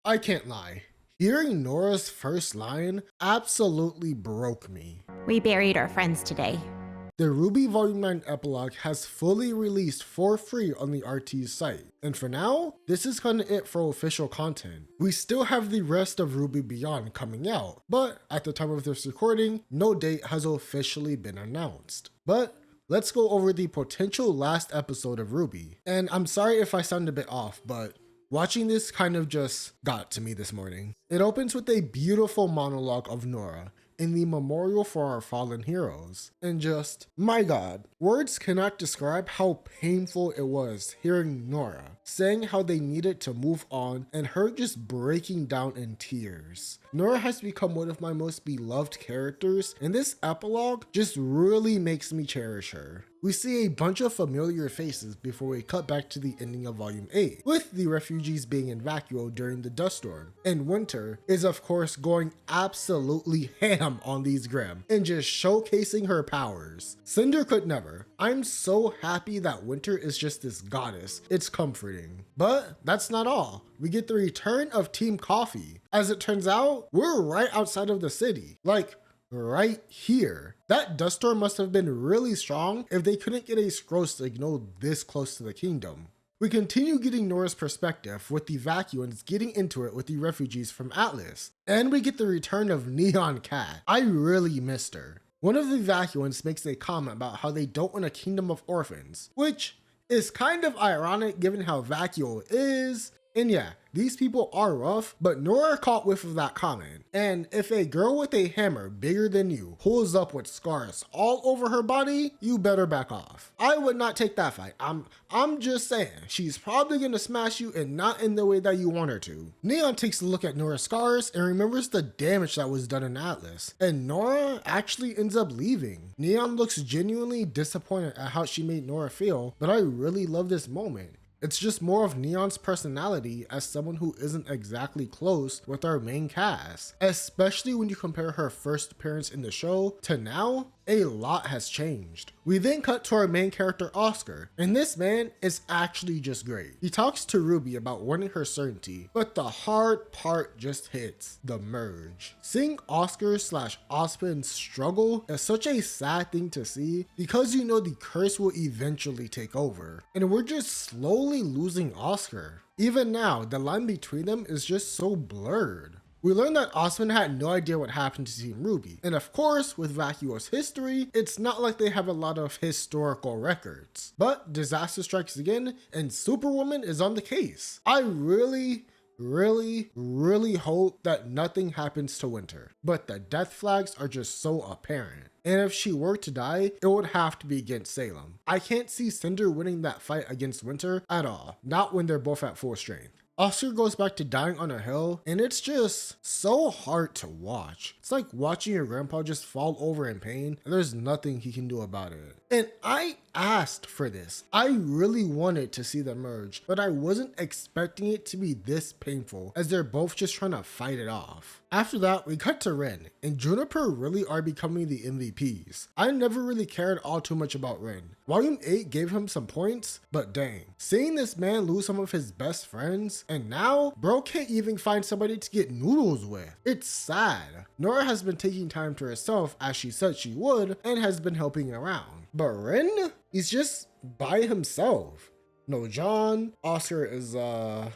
I can't lie. Hearing Nora's first line absolutely broke me. We buried our friends today. The RWBY Volume 9 Epilogue has fully released for free on the RT's site. And for now, this is kinda it for official content. We still have the rest of RWBY Beyond coming out, but at the time of this recording, no date has officially been announced. But let's go over the potential last episode of RWBY. And I'm sorry if I sound a bit off, but watching this kind of just got to me this morning. It opens with a beautiful monologue of Nora in the memorial for our fallen heroes. And just, my God, words cannot describe how painful it was hearing Nora saying how they needed to move on and her just breaking down in tears. Nora has become one of my most beloved characters, and this epilogue just really makes me cherish her. We see a bunch of familiar faces before we cut back to the ending of Volume 8, with the refugees being in vacuo during the dust storm, and Winter is of course going absolutely ham on these Grimm and just showcasing her powers. Cinder could never. I'm so happy that Winter is just this goddess, it's comforting. But that's not all. We get the return of Team Coffee. As it turns out, we're right outside of the city. Like, right here. That dust storm must have been really strong if they couldn't get a scroll signal this close to the kingdom. We continue getting Nora's perspective with the vacuums getting into it with the refugees from Atlas. And we get the return of Neon Cat. I really missed her. One of the vacuums makes a comment about how they don't want a kingdom of orphans, which is kind of ironic given how Vacuo is. And yeah, these people are rough, but Nora caught whiff of that comment. And if a girl with a hammer bigger than you pulls up with scars all over her body, you better back off. I would not take that fight. I'm just saying, she's probably gonna smash you and not in the way that you want her to. Neon takes a look at Nora's scars and remembers the damage that was done in Atlas. And Nora actually ends up leaving. Neon looks genuinely disappointed at how she made Nora feel, but I really love this moment. It's just more of Neon's personality as someone who isn't exactly close with our main cast. Especially when you compare her first appearance in the show to now, a lot has changed. We then cut to our main character Oscar, and this man is actually just great. He talks to Ruby about wanting her certainty, but the hard part just hits, the merge. Seeing Oscar/Osmond struggle is such a sad thing to see because you know the curse will eventually take over, and we're just slowly losing Oscar. Even now, the line between them is just so blurred. We learned that Osmond had no idea what happened to Team RWBY, and of course, with Vacuo's history, it's not like they have a lot of historical records. But disaster strikes again, and Superwoman is on the case. I really hope that nothing happens to Winter, but the death flags are just so apparent. And if she were to die, it would have to be against Salem. I can't see Cinder winning that fight against Winter at all, not when they're both at full strength. Oscar goes back to dying on a hill, and it's just so hard to watch. It's like watching your grandpa just fall over in pain, and there's nothing he can do about it. And I asked for this. I really wanted to see them merge, but I wasn't expecting it to be this painful, as they're both just trying to fight it off. After that, we cut to Ren, and Juniper really are becoming the MVPs. I never really cared all too much about Ren. Volume 8 gave him some points, but dang. Seeing this man lose some of his best friends, and now, bro can't even find somebody to get noodles with. It's sad. Nora has been taking time to herself as she said she would, and has been helping around. But Ren? He's just by himself. No John. Oscar is, well,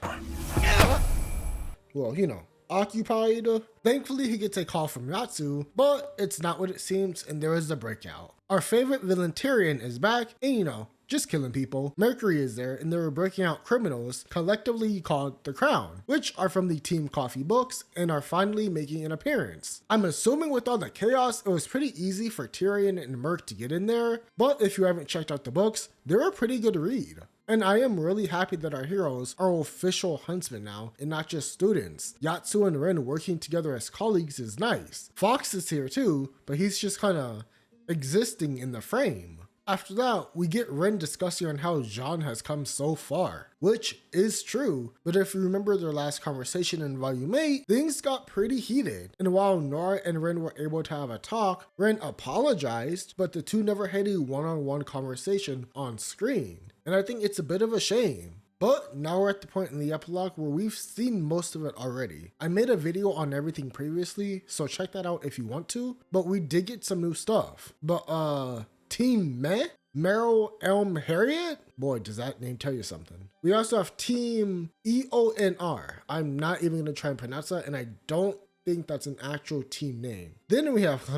you know, occupied. Thankfully, he gets a call from Yatsu, but it's not what it seems, and there is a breakout. Our favorite villain Tyrion is back, and you know, just killing people. Mercury is there, and they were breaking out criminals, collectively called the Crown, which are from the Team Coffee books and are finally making an appearance. I'm assuming with all the chaos, it was pretty easy for Tyrion and Merc to get in there, but if you haven't checked out the books, they're a pretty good read. And I am really happy that our heroes are official huntsmen now and not just students. Yatsu and Ren working together as colleagues is nice. Fox is here too, but he's just kinda existing in the frame. After that, we get Ren discussing on how Jean has come so far, which is true, but if you remember their last conversation in Volume 8, things got pretty heated. And while Nora and Ren were able to have a talk, Ren apologized, but the two never had a one-on-one conversation on screen. And I think it's a bit of a shame. But now we're at the point in the epilogue where we've seen most of it already. I made a video on everything previously, so check that out if you want to, but we did get some new stuff. But Team Meh? Meryl Elm Harriet? Boy, does that name tell you something. We also have Team EONR. I'm not even gonna try and pronounce that, and I don't think that's an actual team name. Then we have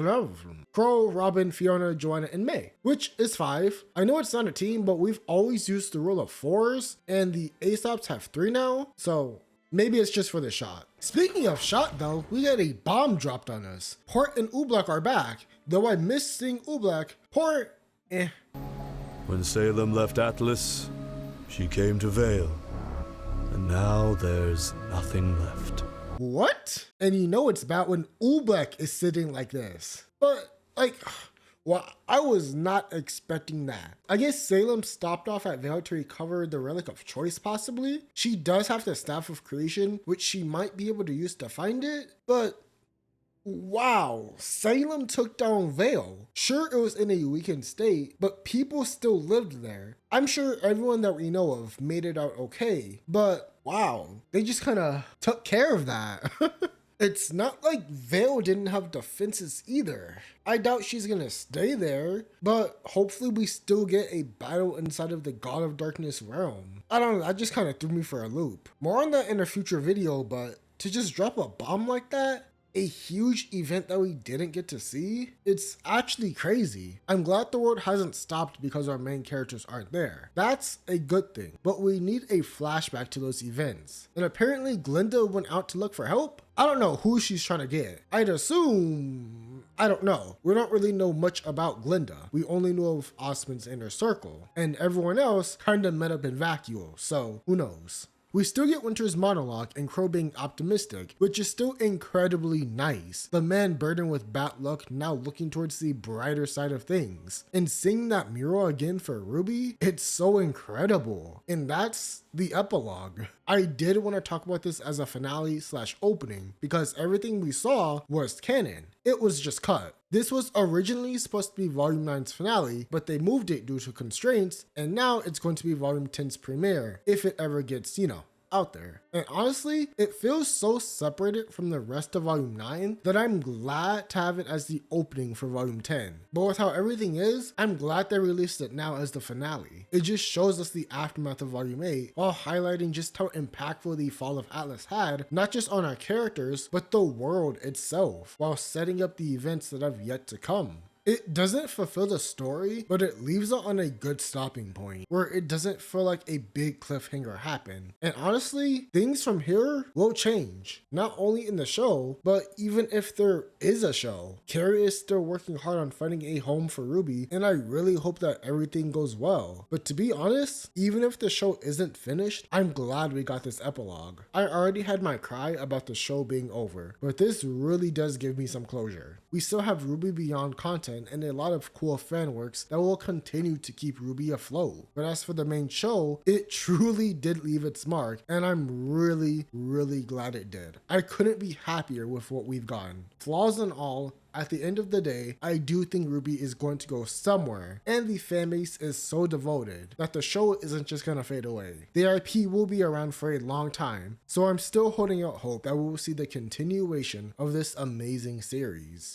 Crow, Robin, Fiona, Joanna, and May, which is 5. I know it's not a team, but we've always used the rule of 4s, and the Aesops have 3 now, so maybe it's just for the shot. Speaking of shot though, we got a bomb dropped on us. Port and Oobleck are back, though I missed seeing Oobleck. Port, eh. When Salem left Atlas, she came to Vale, and now there's nothing left. What? And you know it's bad when Oobleck is sitting like this. But, like, well, I was not expecting that. I guess Salem stopped off at Vale to recover the Relic of Choice, possibly. She does have the Staff of Creation, which she might be able to use to find it, but wow, Salem took down Vale. Sure, it was in a weakened state, but people still lived there. I'm sure everyone that we know of made it out okay, but wow, they just kind of took care of that. It's not like Vale didn't have defenses either. I doubt she's gonna stay there, but hopefully we still get a battle inside of the God of Darkness realm. I don't know, that just kind of threw me for a loop. More on that in a future video, but to just drop a bomb like that, a huge event that we didn't get to see, it's actually crazy. I'm glad the world hasn't stopped because our main characters aren't there. That's a good thing, but we need a flashback to those events. And apparently Glinda went out to look for help? I don't know who she's trying to get. I'd assume, I don't know. We don't really know much about Glinda. We only know of Osmond's inner circle, and everyone else kinda met up in Vacuole, so who knows. We still get Winter's monologue and Crow being optimistic, which is still incredibly nice. The man burdened with bad luck now looking towards the brighter side of things. And seeing that mural again for Ruby, it's so incredible. And that's the epilogue. I did want to talk about this as a finale / opening because everything we saw was canon. It was just cut. This was originally supposed to be Volume 9's finale, but they moved it due to constraints, and now it's going to be Volume 10's premiere, if it ever gets, out there. And honestly, it feels so separated from the rest of Volume 9 that I'm glad to have it as the opening for Volume 10. But with how everything is, I'm glad they released it now as the finale. It just shows us the aftermath of Volume 8 while highlighting just how impactful the fall of Atlas had, not just on our characters, but the world itself, while setting up the events that have yet to come. It doesn't fulfill the story, but it leaves it on a good stopping point where it doesn't feel like a big cliffhanger happened. And honestly, things from here will change, not only in the show, but even if there is a show. Carrie is still working hard on finding a home for Ruby, and I really hope that everything goes well. But to be honest, even if the show isn't finished, I'm glad we got this epilogue. I already had my cry about the show being over, but this really does give me some closure. We still have RWBY Beyond content and a lot of cool fan works that will continue to keep RWBY afloat. But as for the main show, it truly did leave its mark, and I'm really glad it did. I couldn't be happier with what we've gotten. Flaws and all, at the end of the day, I do think RWBY is going to go somewhere, and the fanbase is so devoted that the show isn't just gonna fade away. The IP will be around for a long time, so I'm still holding out hope that we will see the continuation of this amazing series.